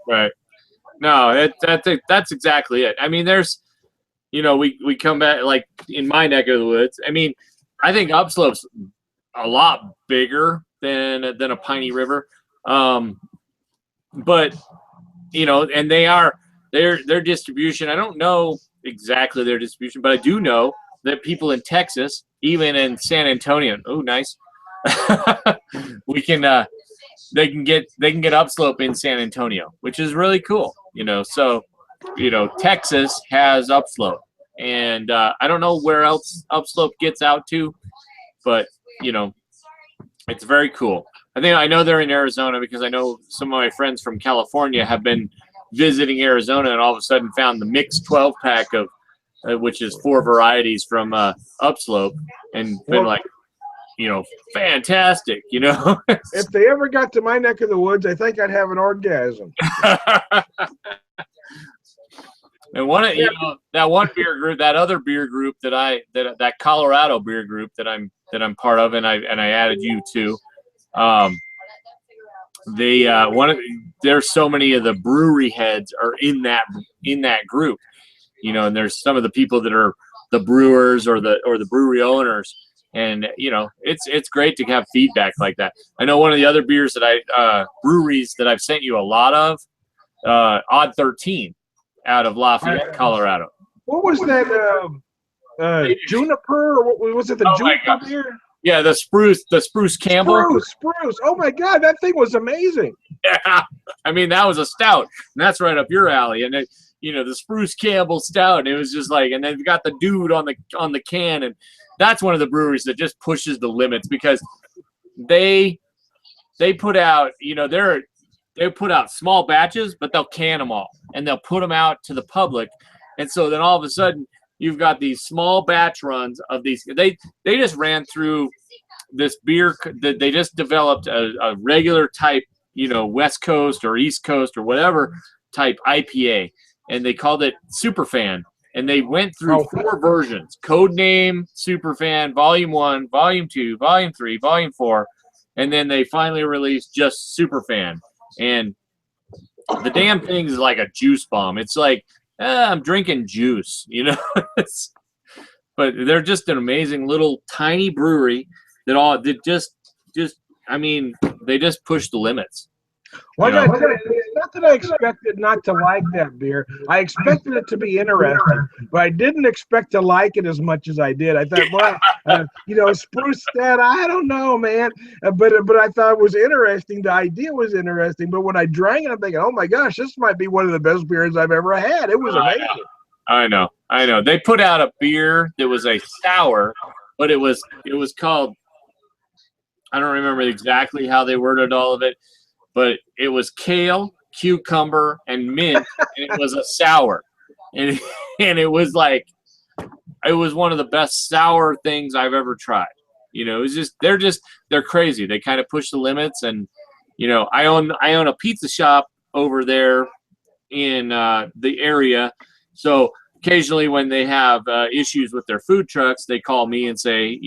Right. No, that's exactly it. I mean, there's, we come back, like in my neck of the woods. I mean, I think Upslope's a lot bigger than a Piney River. But, and their distribution, I don't know exactly their distribution, but I do know the people in Texas, even in San Antonio. Oh, nice. we can they can get upslope in San Antonio, which is really cool. So Texas has upslope, and I don't know where else upslope gets out to, but it's very cool. I know they're in Arizona because I know some of my friends from California have been visiting Arizona and all of a sudden found the mixed 12 pack of which is 4 varieties from upslope, and been like, fantastic. If they ever got to my neck of the woods, I think I'd have an orgasm. And that one beer group, that other beer group that Colorado beer group that I'm part of, and I added you to. There's so many of the brewery heads are in that group, and there's some of the people that are the brewers or the brewery owners, and it's great to have feedback like that. I know one of the other breweries that I've sent you a lot of, Odd 13 out of Lafayette, Colorado. What was that? Juniper, or what was it? The Juniper beer? Yeah, the Spruce Campbell. Spruce. Oh my God, that thing was amazing. Yeah, that was a stout, and that's right up your alley. And the Spruce Campbell stout, and it was just like, and then you got the dude on the can, and that's one of the breweries that just pushes the limits because they put out, they put out small batches, but they'll can them all and they'll put them out to the public, and so then all of a sudden you've got these small batch runs of these. They just ran through this beer. They just developed a regular type, West Coast or East Coast or whatever type IPA, and they called it Superfan. And they went through 4 versions: Codename, Superfan, Volume 1, Volume 2, Volume 3, Volume 4, and then they finally released just Superfan. And the damn thing is like a juice bomb. It's like, I'm drinking juice, but they're just an amazing little tiny brewery they just push the limits. Well, it's not that I expected not to like that beer. I expected it to be interesting, but I didn't expect to like it as much as I did. I thought, Spruce Stout, I don't know, man. But I thought it was interesting. The idea was interesting. But when I drank it, I'm thinking, oh my gosh, this might be one of the best beers I've ever had. It was amazing. I know. They put out a beer that was a sour, but it was called, I don't remember exactly how they worded all of it, but it was kale, cucumber, and mint, and it was a sour. And it was like, it was one of the best sour things I've ever tried. It was just, they're crazy. They kind of push the limits. And, I own a pizza shop over there in the area. So occasionally when they have issues with their food trucks, they call me and say,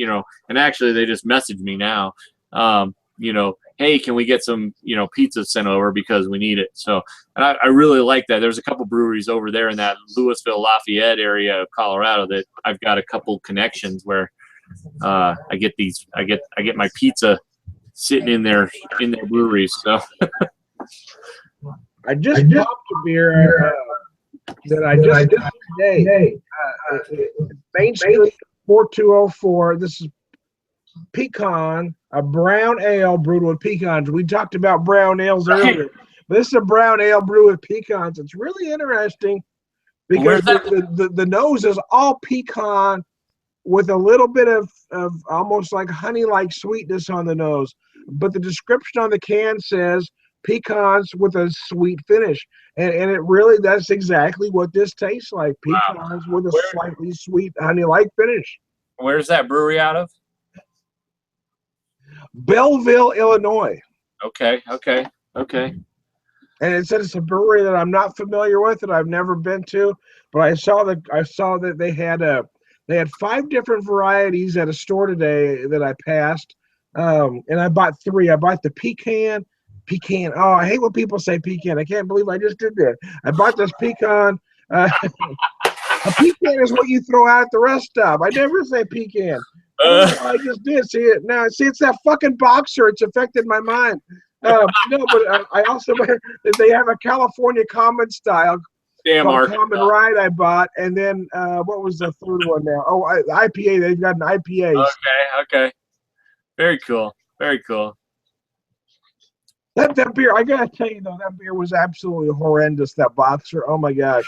and actually they just message me now, hey, can we get some, pizza sent over because we need it. So, and I really like that. There's a couple breweries over there in that Louisville, Lafayette area of Colorado that I've got a couple connections where I get my pizza sitting in their breweries. So I just popped a beer that I just did today. Main Street 4204. This is pecan, a brown ale brewed with pecans. We talked about brown ales earlier, but this is a brown ale brewed with pecans. It's really interesting because the nose is all pecan with a little bit of almost like honey-like sweetness on the nose. But the description on the can says pecans with a sweet finish. And it really, that's exactly what this tastes like. Pecans with a slightly sweet honey-like finish. Where's that brewery out of? Belleville, Illinois. Okay. And it said it's a brewery that I'm not familiar with and I've never been to, but I saw that they had 5 different varieties at a store today that I passed, and I bought 3. I bought the pecan. Oh, I hate when people say pecan. I can't believe I just did that. I bought this pecan. A pecan is what you throw out at the rest stop. I never say pecan. I just did. See it now. See, it's that fucking boxer. It's affected my mind. No, but I also, they have a California common style Damn called Arkansas. Common Ride I bought, and then what was the third one now? Oh, IPA. They've got an IPA. Okay. Very cool. Very cool. That beer, I gotta tell you though, that beer was absolutely horrendous. That Boxer, oh my gosh,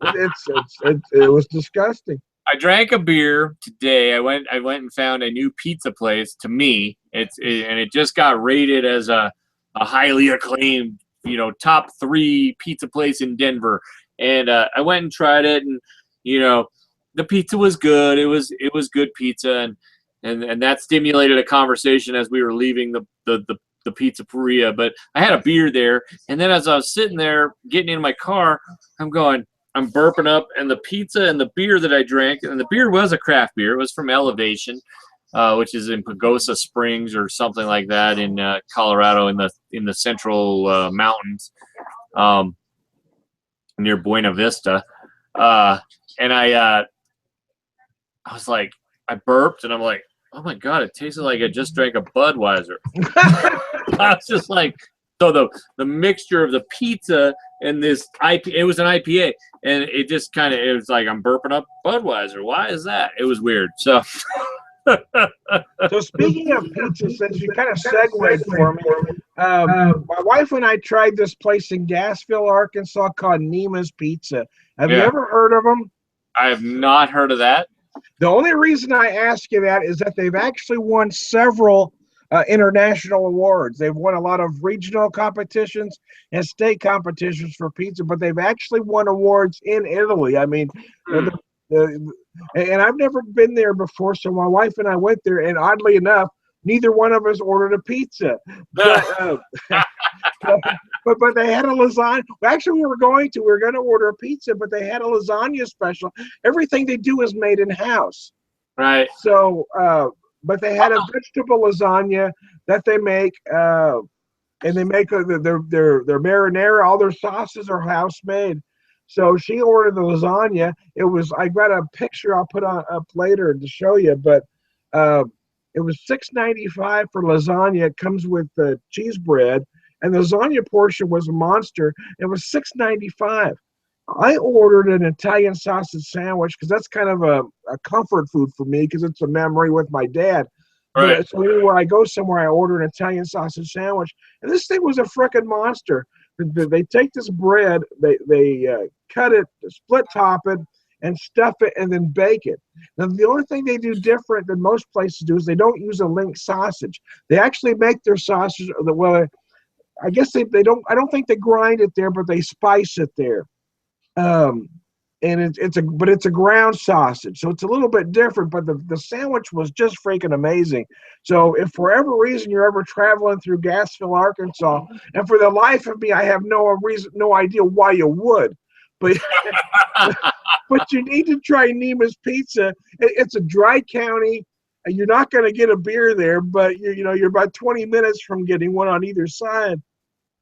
it was disgusting. I drank a beer today. I went and found a new pizza place. To me, and it just got rated as a highly acclaimed, top 3 pizza place in Denver. And I went and tried it, and the pizza was good. It was good pizza, and that stimulated a conversation as we were leaving the pizzeria. But I had a beer there, and then as I was sitting there getting in my car, I'm burping up, and the pizza and the beer that I drank, and the beer was a craft beer. It was from Elevation, which is in Pagosa Springs or something like that in Colorado in the central mountains, near Buena Vista. And I was like, I burped, and I'm like, oh my God, it tasted like I just drank a Budweiser. I was just like, so the mixture of the pizza and this it was an IPA, and it just it was like I'm burping up Budweiser. Why is that? It was weird. So So speaking of pizza, since you kind of segued for me, my wife and I tried this place in Gassville, Arkansas called Nima's Pizza. Have you ever heard of them? I have not heard of that. The only reason I ask you that is that they've actually won several international awards. They've won a lot of regional competitions and state competitions for pizza, but they've actually won awards in Italy. I mean, and I've never been there before, so my wife and I went there, and oddly enough, neither one of us ordered a pizza. But but they had a lasagna. Actually, we were going to order a pizza, but they had a lasagna special. Everything they do is made in house. Right. So, but they had a vegetable lasagna that they make, and they make their marinara. All their sauces are house made. So she ordered the lasagna. I got a picture I'll put up later to show you, but it was $6.95 for lasagna. It comes with cheese bread, and the lasagna portion was a monster. It was $6.95. I ordered an Italian sausage sandwich because that's kind of a comfort food for me because it's a memory with my dad. Right. But, so anywhere I go somewhere, I order an Italian sausage sandwich, and this thing was a frickin' monster. They take this bread, they cut it, split top it, and stuff it, and then bake it. Now, the only thing they do different than most places do is they don't use a link sausage. They actually make their sausage. Well, I guess they don't. I don't think they grind it there, but they spice it there. And it's a ground sausage, so it's a little bit different. But the sandwich was just freaking amazing. So if for whatever reason you're ever traveling through Gassville, Arkansas, and for the life of me, I have no idea why you would, but but you need to try Nima's Pizza. It's a dry county. You're not going to get a beer there, but you're about 20 minutes from getting one on either side.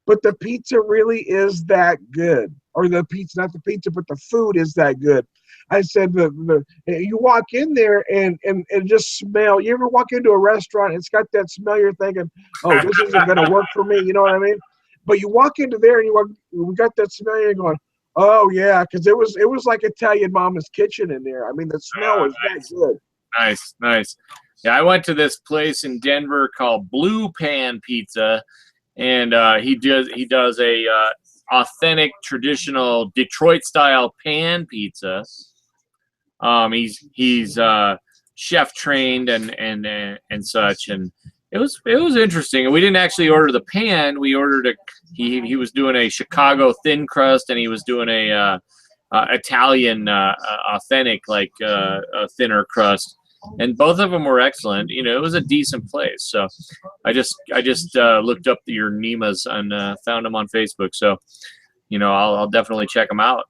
But the pizza really is that good. Or the pizza, not the pizza, but the food is that good. I said you walk in there and just smell. You ever walk into a restaurant, it's got that smell, you're thinking, oh, this isn't going to work for me. You know what I mean? But you walk into there and we got that smell, you're going, oh yeah, because it was like Italian mama's kitchen in there. I mean, the smell was that good. Nice. Yeah, I went to this place in Denver called Blue Pan Pizza, and he does a authentic traditional Detroit style pan pizza. He's chef trained and such, and it was interesting. And we didn't actually order the pan. We ordered he was doing a Chicago thin crust, and he was doing a Italian authentic a thinner crust. And both of them were excellent. It was a decent place. So I just looked up your Nima's and found them on Facebook. So, I'll definitely check them out.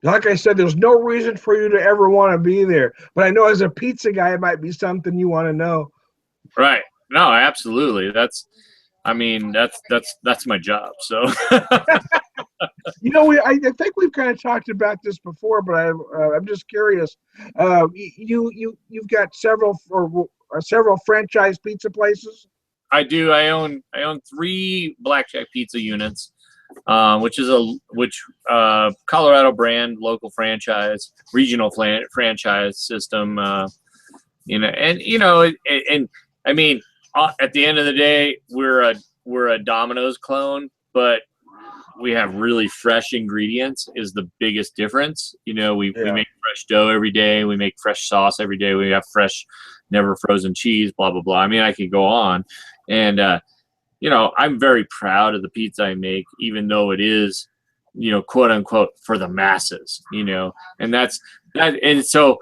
Like I said, there's no reason for you to ever want to be there. But I know as a pizza guy, it might be something you want to know. Right. No, absolutely. That's my job. So. I think we've kind of talked about this before, but I'm just curious. You've got several franchise pizza places. I do. I own 3 Blackjack Pizza units. which is Colorado brand, local franchise, regional franchise system. And I mean, at the end of the day, we're a Domino's clone, but we have really fresh ingredients is the biggest difference. We make fresh dough every day. We make fresh sauce every day. We have fresh, never frozen cheese, blah, blah, blah. I mean, I could go on. And, I'm very proud of the pizza I make, even though it is, quote unquote, for the masses, and that's that. And so,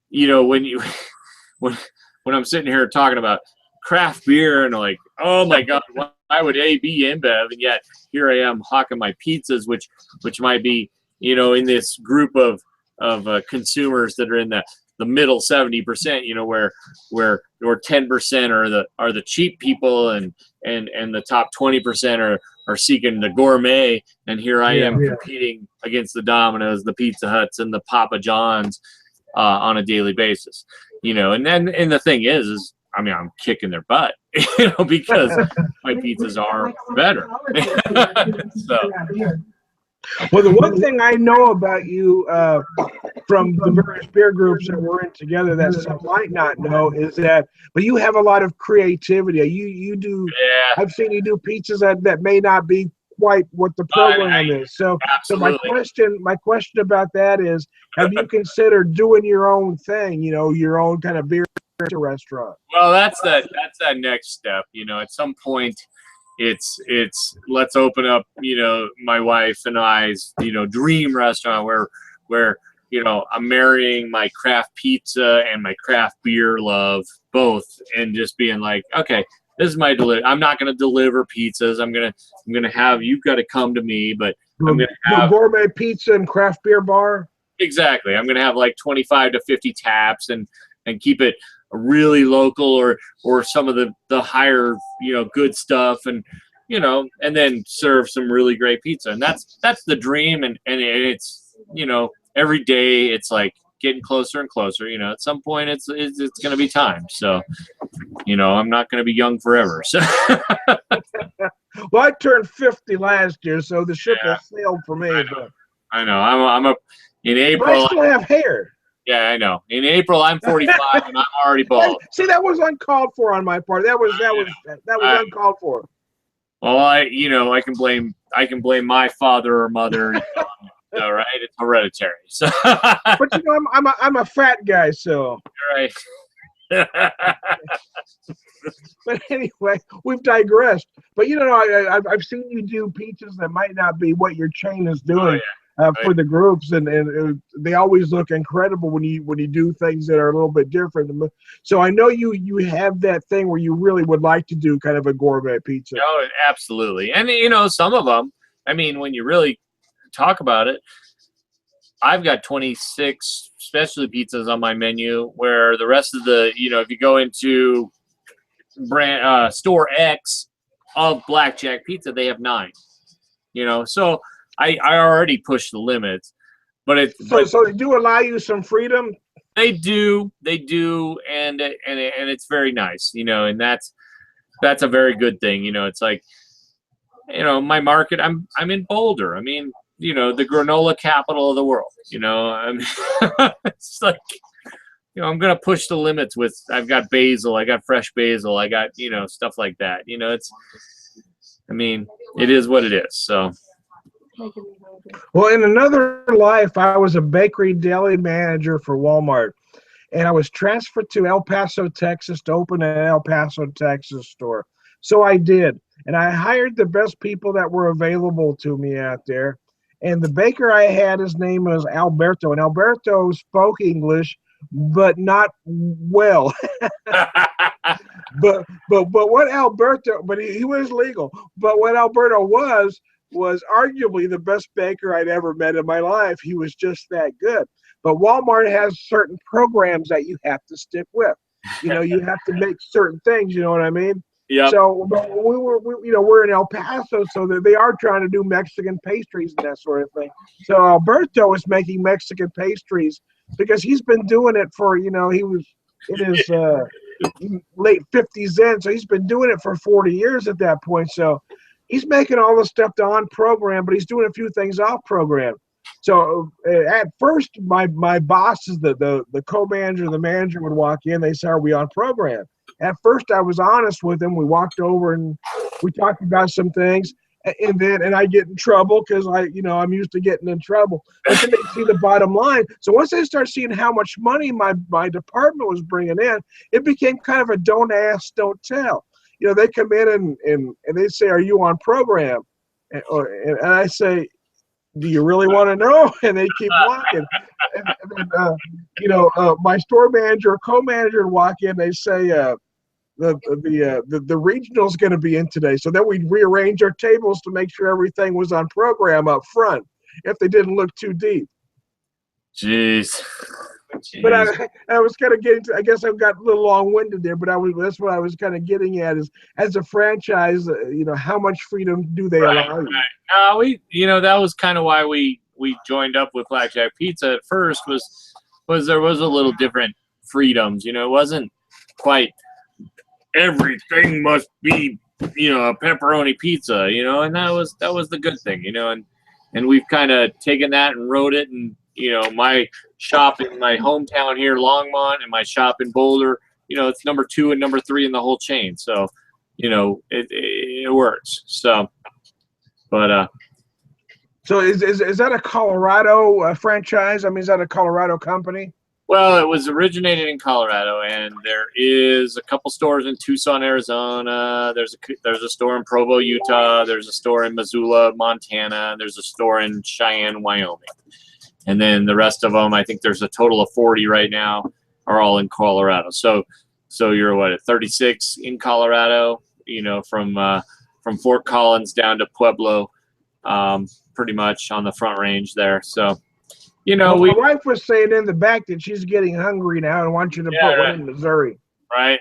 when I'm sitting here talking about craft beer and like, oh my God, why would A be InBev? And yet here I am hawking my pizzas, which might be, in this group of consumers that are in the middle 70%, where 10% are the cheap people and the top 20% are seeking the gourmet. And here I am competing against the Domino's, the Pizza Huts, and the Papa John's on a daily basis, and the thing is I mean, I'm kicking their butt, because my pizzas are better. So. Well, the one thing I know about you from the various beer groups that we're in together that some might not know is that, but you have a lot of creativity. You do. Yeah. I've seen you do pizzas that may not be quite what the program is. So my question about that is, have you considered doing your own thing? Your own kind of beer restaurant? Well, that's that next step. At some point, it's let's open up, my wife and I's, dream restaurant where I'm marrying my craft pizza and my craft beer love both, and just being like, okay, this is my I'm not going to deliver pizzas. I'm gonna have, you've got to come to me, but I'm gonna have gourmet pizza and craft beer bar. Exactly. I'm gonna have like 25 to 50 taps and keep it really local or some of the higher, good stuff, and then serve some really great pizza. And that's the dream. And it's, every day it's like getting closer and closer. At some point it's going to be time. So, I'm not going to be young forever. So. Well, I turned 50 last year, so the ship has sailed for me. I know. In April. But I still have hair. Yeah, I know. In April, I'm 45 and I'm already bald. See, that was uncalled for on my part. That was uncalled for. Well, I can blame my father or mother. All right, it's hereditary. So. But I'm a fat guy, so. You're right. But anyway, we've digressed. But I've seen you do pizzas that might not be what your chain is doing. Oh, yeah. For the groups, and they always look incredible when you do things that are a little bit different. So I know you have that thing where you really would like to do kind of a gourmet pizza. Oh, absolutely. And some of them, I mean, when you really talk about it, I've got 26 specialty pizzas on my menu, where the rest of the, if you go into brand store X of Blackjack Pizza, they have 9. So I already pushed the limits, but so they do allow you some freedom. They do, and it's very nice, and that's a very good thing. It's like, my market. I'm in Boulder. I mean, the granola capital of the world. I mean, it's like, I'm gonna push the limits with. I've got basil. I got fresh basil. I got stuff like that. It's. I mean, it is what it is. So. Well, in another life, I was a bakery deli manager for Walmart, and I was transferred to El Paso, Texas to open an El Paso, Texas store. So I did, and I hired the best people that were available to me out there. And the baker I had, his name was Alberto, and Alberto spoke English, but not well. but what Alberto, but he was legal. But what Alberto was arguably the best baker I'd ever met in my life. He was just that good. But Walmart has certain programs that you have to stick with. You have to make certain things. You know what I mean? Yeah. So we're in El Paso, so they are trying to do Mexican pastries and that sort of thing. So Alberto is making Mexican pastries because he's been doing it for, he was in his late 50s then, so he's been doing it for 40 years at that point. So he's making all the stuff on program, but he's doing a few things off program. So at first, my bosses, the co-manager, the manager would walk in. They say, "Are we on program?" At first, I was honest with him. We walked over and we talked about some things, and I get in trouble because I'm used to getting in trouble. But then they see the bottom line. So once they start seeing how much money my department was bringing in, it became kind of a don't ask, don't tell. They come in and they say, "Are you on program?" And I say, "Do you really want to know?" And they keep walking. And then, my store manager or co-manager would walk in. They say, the regional's going to be in today. So then we'd rearrange our tables to make sure everything was on program up front if they didn't look too deep. Jeez. But I was kind of getting to, I guess I got a little long-winded there, but that's what I was kind of getting at is, as a franchise, how much freedom do they allow you? That was kind of why we joined up with Blackjack Pizza at first was there was a little different freedoms. It wasn't quite everything must be, a pepperoni pizza, and that was the good thing, and we've kind of taken that and wrote it. And my shop in my hometown here, Longmont, and my shop in Boulder, it's number 2 and number 3 in the whole chain. So, it works. So, but so is that a Colorado franchise? I mean, is that a Colorado company? Well, it was originated in Colorado, and there is a couple stores in Tucson, Arizona. There's a store in Provo, Utah. There's a store in Missoula, Montana. There's a store in Cheyenne, Wyoming. And then the rest of them, I think there's a total of 40 right now, are all in Colorado. So you're at 36 in Colorado, from Fort Collins down to Pueblo, pretty much on the Front Range there. So, my wife was saying in the back that she's getting hungry now and wants you to put one in Missouri. Right.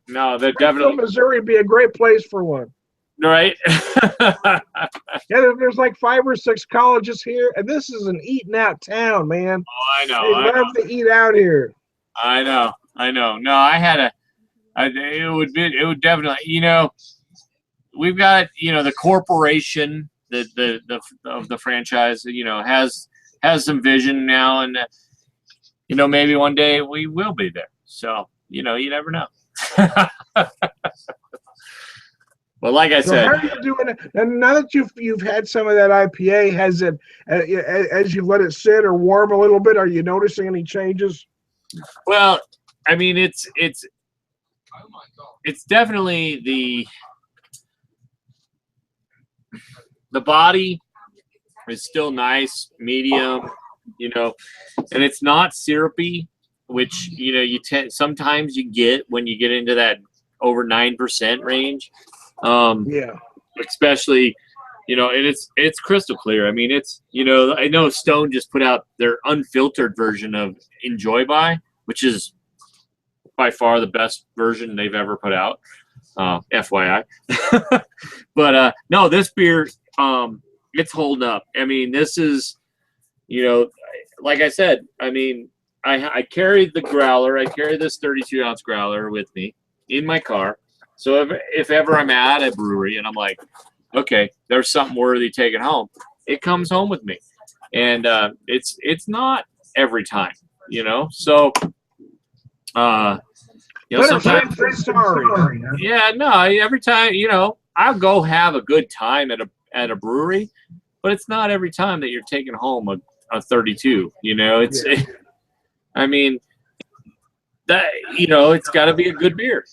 No, that definitely. Missouri would be a great place for one. Right. Yeah, there's like 5 or 6 colleges here, and this is an eating out town, man. Oh, I know. They love to eat out here. I know. No, it would definitely, we've got, the corporation, of the franchise, has some vision now, and maybe one day we will be there. So you never know. Well, like I said, how are you doing it? And now that you've had some of that IPA, has it as you let it sit or warm a little bit? Are you noticing any changes? Well, I mean, it's definitely the body is still nice, medium, and it's not syrupy, which sometimes you get when you get into that over 9% range. Especially, and it's crystal clear. I mean, it's I know Stone just put out their unfiltered version of Enjoy By, which is by far the best version they've ever put out. FYI. But no, this beer, it's holding up. I mean, this is, like I said, I mean, I carried the growler. I carry this 32-ounce growler with me in my car. So if ever I'm at a brewery and I'm like, okay, there's something worthy taking home, it comes home with me. And it's not every time, So, sometimes. Yeah, no, every time, I'll go have a good time at a brewery, but it's not every time that you're taking home a 32. I mean, that it's got to be a good beer,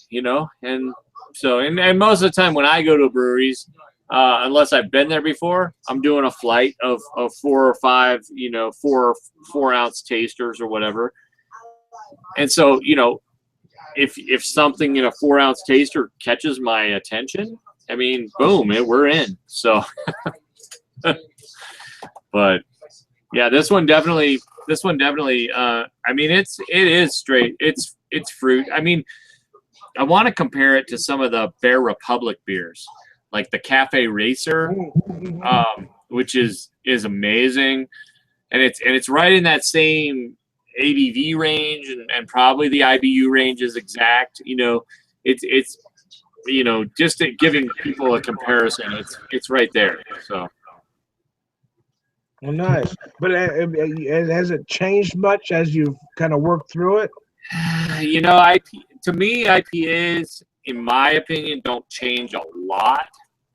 and so and most of the time when I go to breweries, unless I've been there before, I'm doing a flight of 4 or 5, 4-ounce tasters or whatever, and so if something in a 4-ounce taster catches my attention, I mean, boom, we're in. So, but yeah, this one definitely. I mean, it is straight. It's fruit. I mean, I want to compare it to some of the Bear Republic beers, like the Cafe Racer, which is amazing, and it's right in that same ABV range, and probably the IBU range is exact. It's just giving people a comparison, it's right there. So. Well, nice. But has it changed much as you've kind of worked through it? To me, IPAs, in my opinion, don't change a lot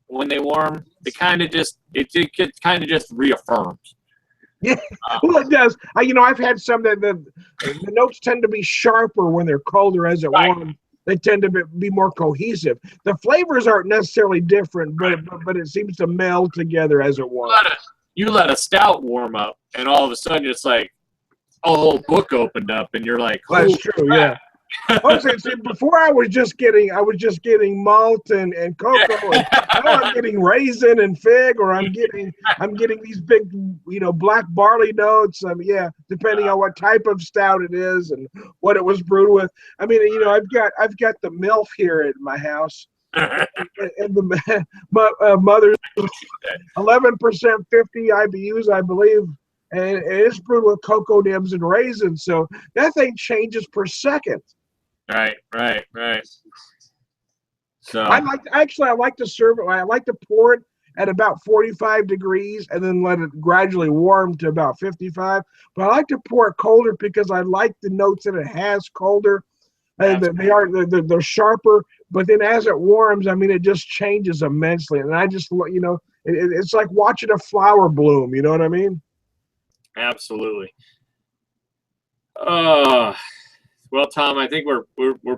when they warm. They kind of just kind of just reaffirms. Yeah, well, it does. I've had some that the notes tend to be sharper when they're colder as it warms. They tend to be more cohesive. The flavors aren't necessarily different, but it seems to meld together as it warms. You let a stout warm up, and all of a sudden it's like a whole book opened up, and you're like, well, that's true, yeah. See, before I was just getting malt and cocoa, and now I'm getting raisin and fig, or I'm getting these big, black barley notes. Yeah, depending on what type of stout it is and what it was brewed with. I've got the MILF here at my house, and the mother's 11% 50 IBUs, I believe. And it's brewed with cocoa nibs and raisins, so that thing changes per second. Right. So I like to serve it. I like to pour it at about 45 degrees and then let it gradually warm to about 55. But I like to pour it colder because I like the notes that it has colder. They're sharper. But then as it warms, it just changes immensely. And I just it's like watching a flower bloom. You know what I mean? Absolutely. Well, Tom, I think we're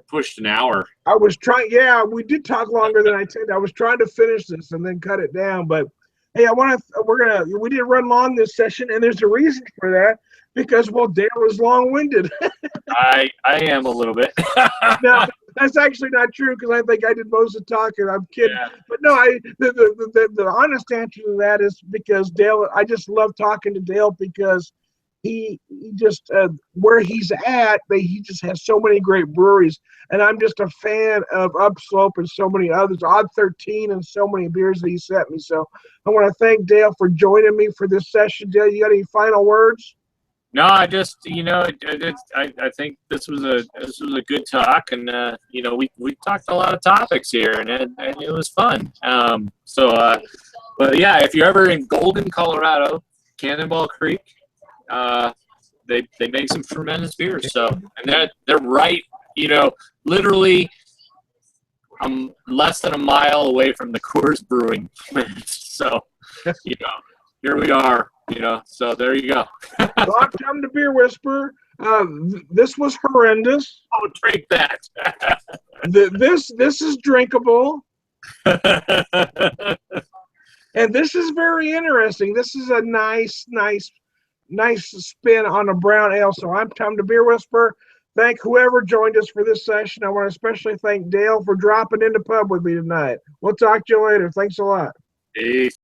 pushed an hour. I was trying. Yeah, we did talk longer than I intended. I was trying to finish this and then cut it down. But hey, we did run long this session, and there's a reason for that because Dale is long-winded. I am a little bit. No, that's actually not true because I think I did most of the talking. I'm kidding. Yeah. But no, the honest answer to that is because Dale. I just love talking to Dale because he just where he's at, he just has so many great breweries, and I'm just a fan of Upslope and so many others, Odd 13 and so many beers that he sent me. So I want to thank Dale for joining me for this session. Dale, you got any final words? No, I just I think this was a good talk, and we talked a lot of topics here, and it was fun. But yeah, if you're ever in Golden, Colorado, Cannonball Creek. They make some tremendous beers. So, and they're right, literally less than a mile away from the Coors Brewing plant. So, here we are, so there you go. Well, I'm Tom the Beer Whisperer. This was horrendous. Oh, drink that. This is drinkable. And this is very interesting. This is a nice spin on a brown ale. So I'm Tom the Beer Whisperer. Thank whoever joined us for this session. I want to especially thank Dale for dropping into pub with me tonight. We'll talk to you later. Thanks a lot. Peace.